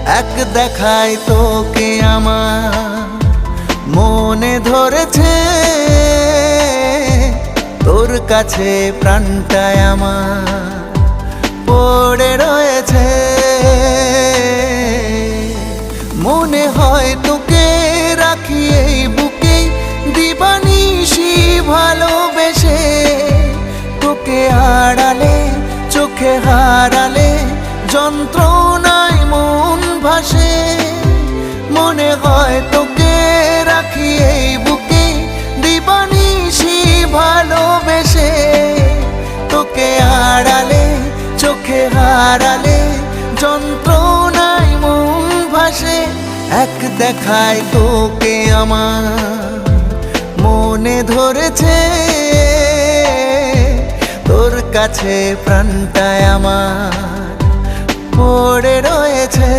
এক দেখায় তোকে আমার মনে ধরেছে, তোর কাছে প্রাণটায় আমার পড়ে রয়েছে। মনে হয় তোকে রাখি এই বুকে দিবানিশি ভালোবেসে, তোকে আড়ালে চোখে হারালে যন্ত্রণায় মন ভাসে। মনে হয় তোকে রাখি এই বুকে দিবানিশি ভালোবেসে, তোকে আড়ালে চোখে হারালে যন্ত্রণায় মন ভাসে। এক দেখায় তোকে আমার মনে ধরেছে, তোর কাছে প্রাণটায় আমার পড়ে রয়েছে।